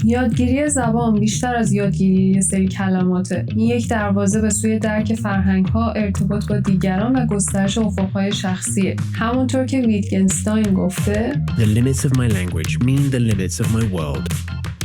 یادگیری زبان بیشتر از یادگیری یه سری کلماته. این یک دروازه به سوی درک فرهنگ‌ها، ارتباط با دیگران و گسترش افق‌های شخصیه. همونطور که ویتگنستاین گفته The limits of my language mean the limits of my world.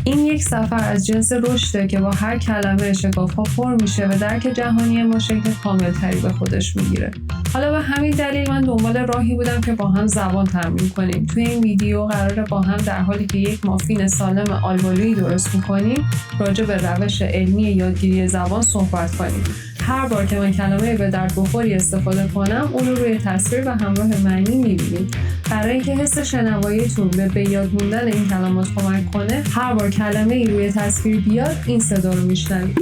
این یک سفر از جنس رشده که با هر کلمه شکاف‌ها پر میشه و درک جهانی ما شکل کامل‌تری به خودش میگیره. حالا به همین دلیل من دنبال راهی بودم که با هم زبان تمرین کنیم. توی این ویدیو قراره با هم در حالی که یک مافین سالم آلبالویی درست می‌کنیم، راجع به روش علمی یادگیری زبان صحبت کنیم. هر بار که من کلمه به درد بخوری استفاده کنم، اون رو روی تصویر و همراه معنی می‌بینید. برای اینکه حس شنواییتون به یاد موندن این کلمات کمک کنه، هر بار کلمه‌ای روی تصویر بیاد، این صدا رو میشنوید.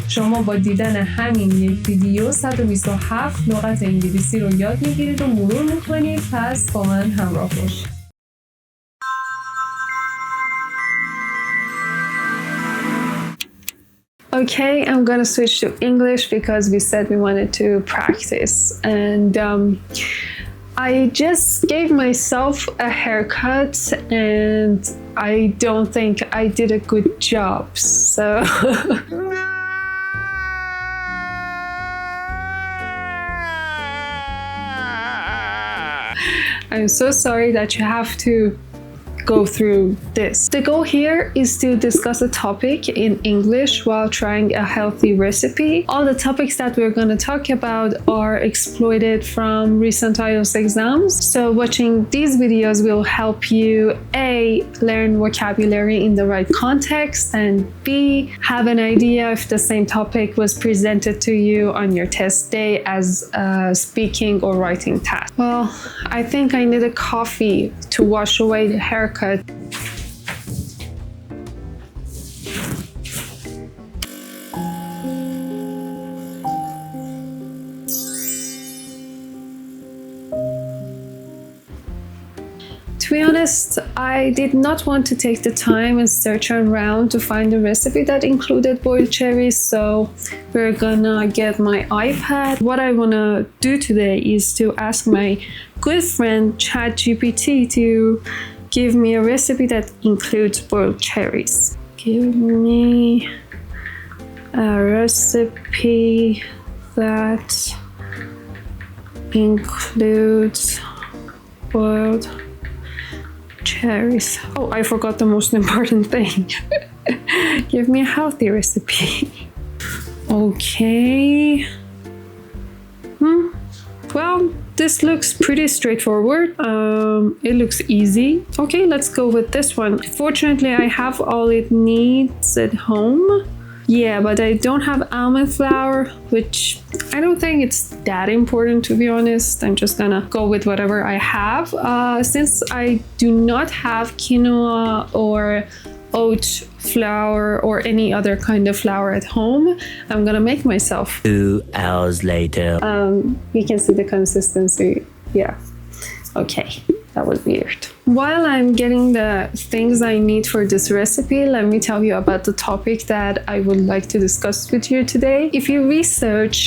شما با دیدن همین یک ویدیو 127 لغت انگلیسی رو یاد میگیرید و مرور میکنید. پس با من همراه باشید. Okay, I'm gonna switch to English because we said we wanted to practice, and I just gave myself a haircut and I don't think I did a good job, so I'm so sorry that you have to go through this. The goal here is to discuss a topic in English while trying a healthy recipe. All the topics that we're going to talk about are exploited from recent IELTS exams. So watching these videos will help you A, learn vocabulary in the right context, and B, have an idea if the same topic was presented to you on your test day as a speaking or writing task. Well, I think I need a coffee to wash away the haircut. To be honest, I did not want to take the time and search around to find a recipe that included boiled cherries, so we're gonna get my iPad. What I wanna do today is to ask my good friend ChatGPT to give me a recipe that includes boiled cherries. Give me a recipe that includes boiled cherries. Oh, I forgot the most important thing. Give me a healthy recipe. Okay. Well, this looks pretty straightforward. It looks easy. Okay, let's go with this one. Fortunately, I have all it needs at home. Yeah, but I don't have almond flour, which I don't think it's that important, to be honest. I'm just gonna go with whatever I have. Since I do not have quinoa or oat flour or any other kind of flour at home, I'm gonna make myself. 2 hours later. You can see the consistency. Yeah. Okay, that was weird. While I'm getting the things I need for this recipe, let me tell you about the topic that I would like to discuss with you today. If you research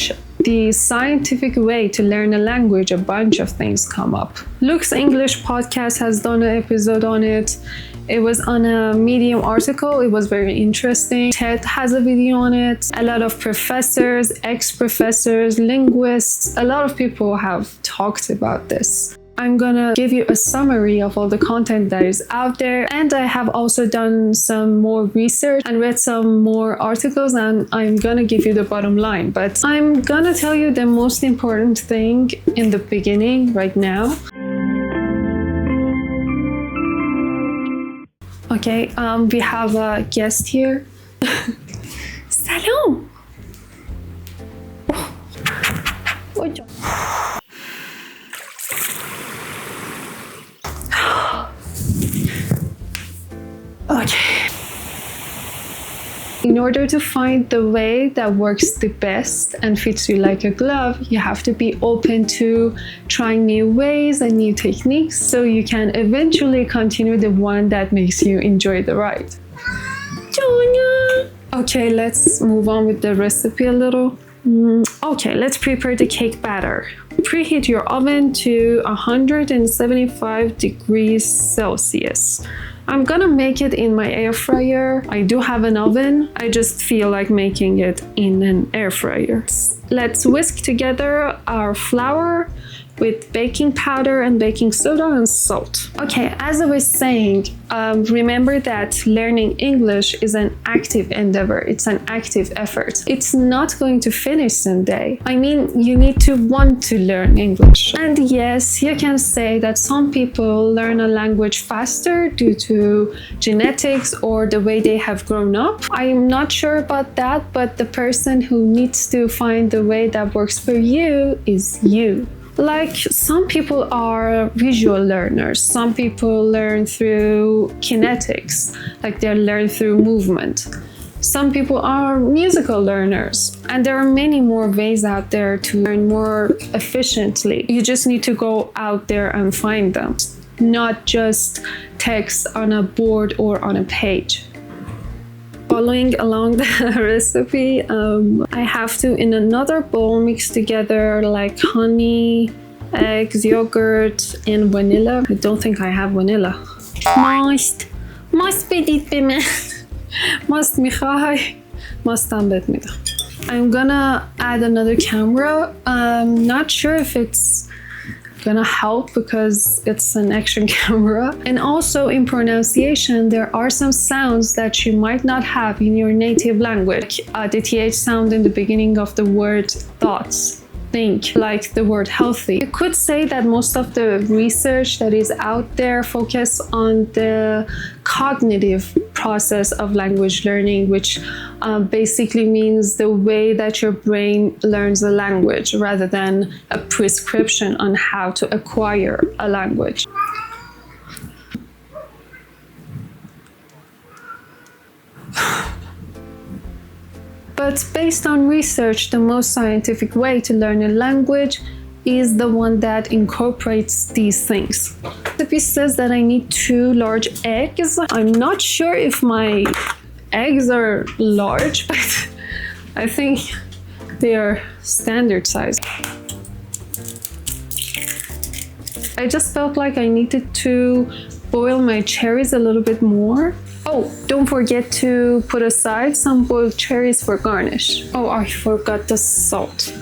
the scientific way to learn a language, a bunch of things come up. Luke's English podcast has done an episode on it. It was on a Medium article. It was very interesting. TED has a video on it. A lot of professors, ex-professors, linguists, a lot of people have talked about this. I'm gonna give you a summary of all the content that is out there, and I have also done some more research and read some more articles, and I'm gonna give you the bottom line. But I'm gonna tell you the most important thing in the beginning right now. Okay, we have a guest here. Salam. Okay. In order to find the way that works the best and fits you like a glove, you have to be open to trying new ways and new techniques so you can eventually continue the one that makes you enjoy the ride. Okay, let's move on with the recipe a little. Okay, let's prepare the cake batter. Preheat your oven to 175 degrees Celsius. I'm gonna make it in my air fryer. I do have an oven. I just feel like making it in an air fryer. Let's whisk together our flour with baking powder and baking soda and salt. Okay, as I was saying, remember that learning English is an active endeavor. It's an active effort. It's not going to finish someday. I mean, you need to want to learn English. And yes, you can say that some people learn a language faster due to genetics or the way they have grown up. I'm not sure about that, but the person who needs to find the way that works for you is you. Like, some people are visual learners, some people learn through kinetics, like they learn through movement. Some people are musical learners, and there are many more ways out there to learn more efficiently. You just need to go out there and find them, not just text on a board or on a page. Following along the recipe, I have to, in another bowl, mix together like honey, eggs, yogurt, and vanilla. I don't think I have vanilla. Must بدید به من. Must میخوای. Mustم بهت میدم. I'm gonna add another camera. I'm not sure if it's gonna help because it's an action camera. And also in pronunciation, there are some sounds that you might not have in your native language. The TH sound in the beginning of the word thoughts, think, like the word healthy. You could say that most of the research that is out there focus on the cognitive process of language learning, which basically means the way that your brain learns a language rather than a prescription on how to acquire a language. But based on research, the most scientific way to learn a language is the one that incorporates these things. The recipe says that I need 2 large eggs. I'm not sure if my eggs are large, but I think they are standard size. I just felt like I needed to boil my cherries a little bit more. Oh, don't forget to put aside some boiled cherries for garnish. Oh, I forgot the salt.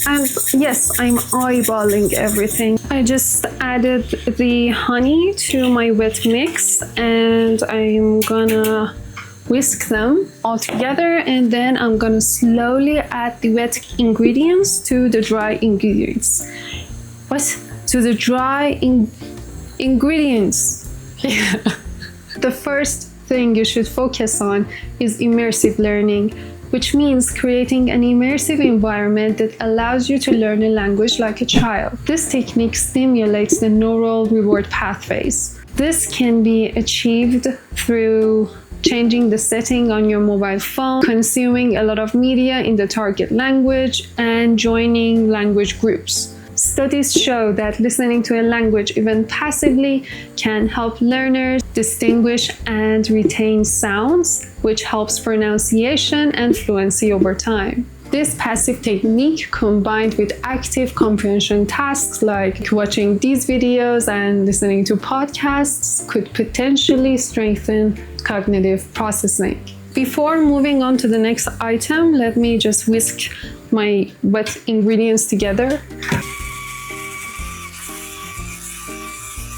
And yes, I'm eyeballing everything. I just added the honey to my wet mix and I'm gonna whisk them all together, and then I'm gonna slowly add the wet ingredients to the dry ingredients. What? To the dry ingredients. Yeah. The first thing you should focus on is immersive learning, which means creating an immersive environment that allows you to learn a language like a child. This technique stimulates the neural reward pathways. This can be achieved through changing the setting on your mobile phone, consuming a lot of media in the target language, and joining language groups. Studies show that listening to a language, even passively, can help learners distinguish and retain sounds, which helps pronunciation and fluency over time. This passive technique, combined with active comprehension tasks like watching these videos and listening to podcasts, could potentially strengthen cognitive processing. Before moving on to the next item, let me just whisk my wet ingredients together.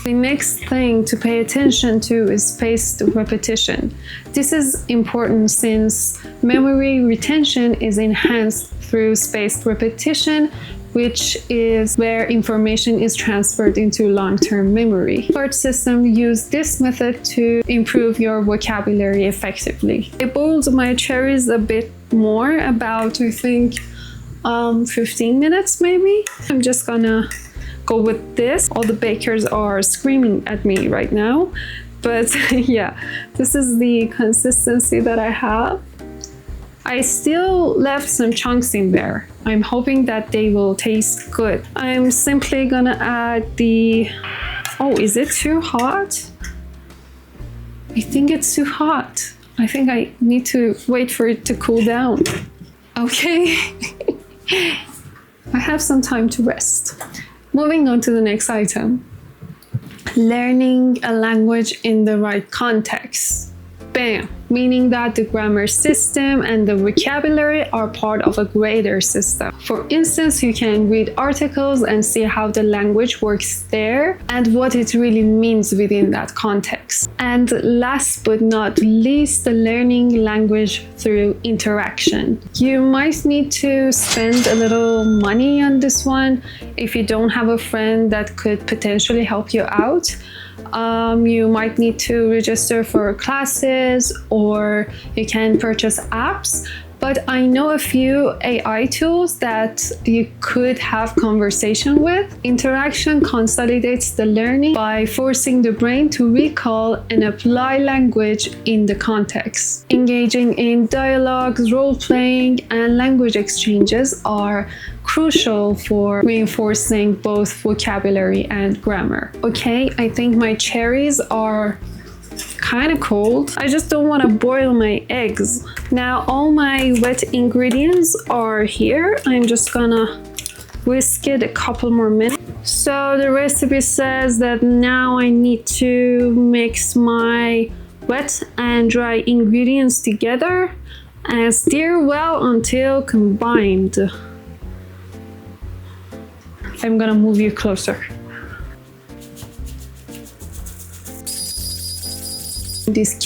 The next thing to pay attention to is spaced repetition. This is important since memory retention is enhanced through spaced repetition, which is where information is transferred into long-term memory. Third system use this method to improve your vocabulary effectively. I boiled my cherries a bit more, about I think 15 minutes maybe. I'm just gonna go with this. All the bakers are screaming at me right now, but yeah, this is the consistency that I have. I still left some chunks in there. I'm hoping that they will taste good. I'm simply gonna add the... Oh, is it too hot? I think it's too hot. I think I need to wait for it to cool down. Okay. I have some time to rest. Moving on to the next item. Learning a language in the right context. Bam! Meaning that the grammar system and the vocabulary are part of a greater system. For instance, you can read articles and see how the language works there and what it really means within that context. And last but not least, the learning language through interaction. You might need to spend a little money on this one if you don't have a friend that could potentially help you out. You might need to register for classes or you can purchase apps. But I know a few AI tools that you could have conversation with. Interaction consolidates the learning by forcing the brain to recall and apply language in the context. Engaging in dialogues, role-playing, and language exchanges are crucial for reinforcing both vocabulary and grammar. Okay, I think my cherries are kind of cold. I just don't want to boil my eggs. Now all my wet ingredients are here. I'm just gonna whisk it a couple more minutes. So the recipe says that now I need to mix my wet and dry ingredients together and stir well until combined. I'm gonna move you closer. These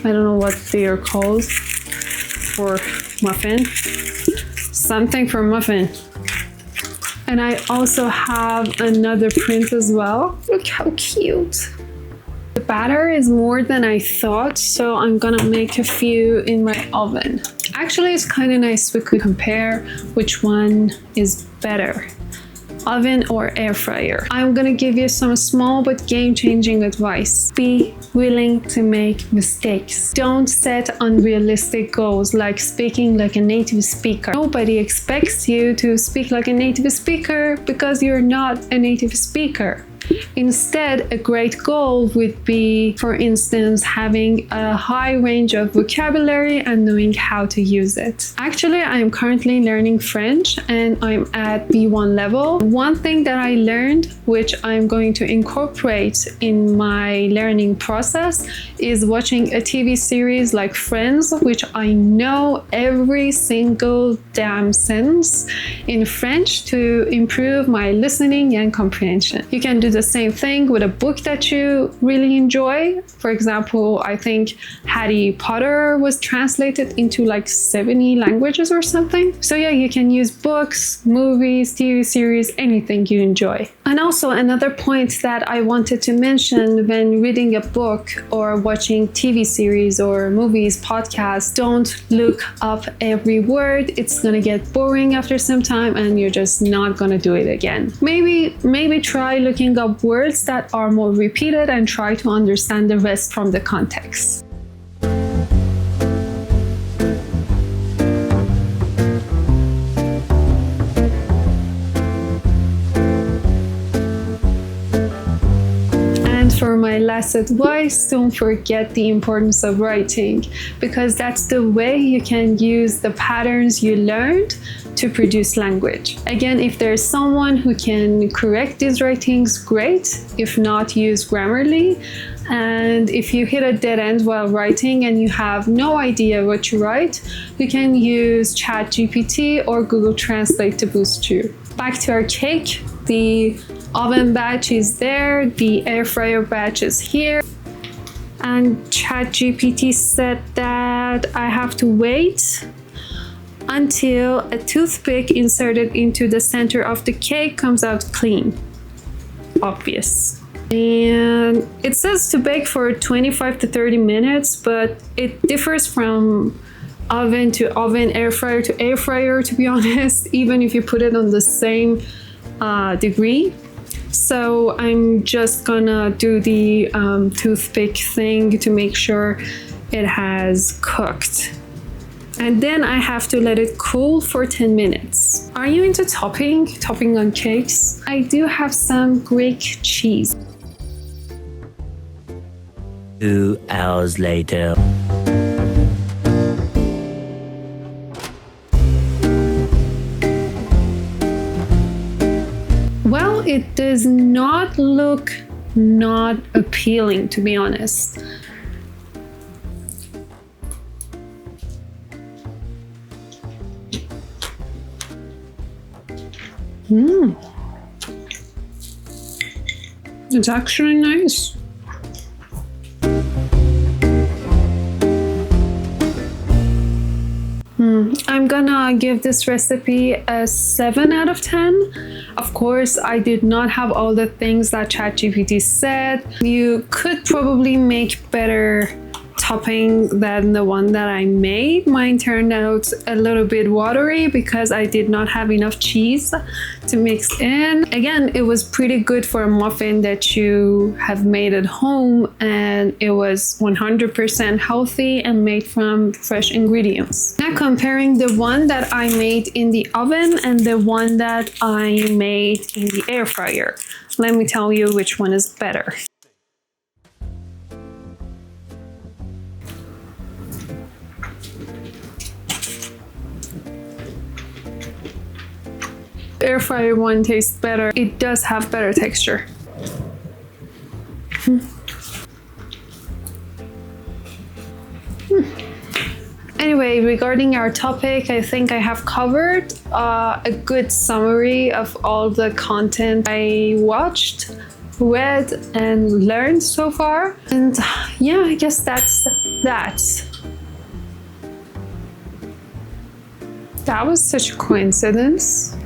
I don't know what they are called, for muffin, something for muffin. And I also have another print as well. Look how cute. The batter is more than I thought, so I'm gonna make a few in my oven. Actually, it's kind of nice we could compare which one is better, oven or air fryer. I'm gonna give you some small but game-changing advice. Be willing to make mistakes. Don't set unrealistic goals like speaking like a native speaker. Nobody expects you to speak like a native speaker because you're not a native speaker. Instead, a great goal would be, for instance, having a high range of vocabulary and knowing how to use it. Actually, I'm currently learning French and I'm at B1 level. One thing that I learned, which I'm going to incorporate in my learning process, is watching a TV series like Friends, which I know every single damn sentence in French to improve my listening and comprehension. You can do the same thing with a book that you really enjoy. For example, I think Harry Potter was translated into like 70 languages or something. So yeah, you can use books, movies, TV series, anything you enjoy. And also another point that I wanted to mention when reading a book or watching TV series or movies, podcasts, don't look up every word. It's gonna get boring after some time and you're just not gonna do it again. Maybe try looking up words that are more repeated and try to understand the rest from the context. For my last advice, don't forget the importance of writing, because that's the way you can use the patterns you learned to produce language. Again, if there's someone who can correct these writings, great. If not, use Grammarly. And if you hit a dead end while writing and you have no idea what you write, you can use ChatGPT or Google Translate to boost you. Back to our cake. The oven batch is there, the air fryer batch is here, and ChatGPT said that I have to wait until a toothpick inserted into the center of the cake comes out clean. Obvious. And it says to bake for 25 to 30 minutes, but it differs from oven to oven, air fryer to air fryer, to be honest, even if you put it on the same degree. So I'm just gonna do the toothpick thing to make sure it has cooked. And then I have to let it cool for 10 minutes. Are you into topping on cakes? I do have some Greek cheese. 2 hours later. Well, it does not that look not appealing, to be honest. It's actually nice. I'm gonna give this recipe a 7 out of 10. Of course, I did not have all the things that ChatGPT said. You could probably make better topping than the one that I made. Mine turned out a little bit watery because I did not have enough cheese to mix in. Again, it was pretty good for a muffin that you have made at home, and it was 100% healthy and made from fresh ingredients. Now comparing the one that I made in the oven and the one that I made in the air fryer. Let me tell you which one is better. Air fryer one tastes better. It does have better texture. Anyway, regarding our topic, I think I have covered a good summary of all the content I watched, read, and learned so far. And yeah, I guess that's that. That was such a coincidence.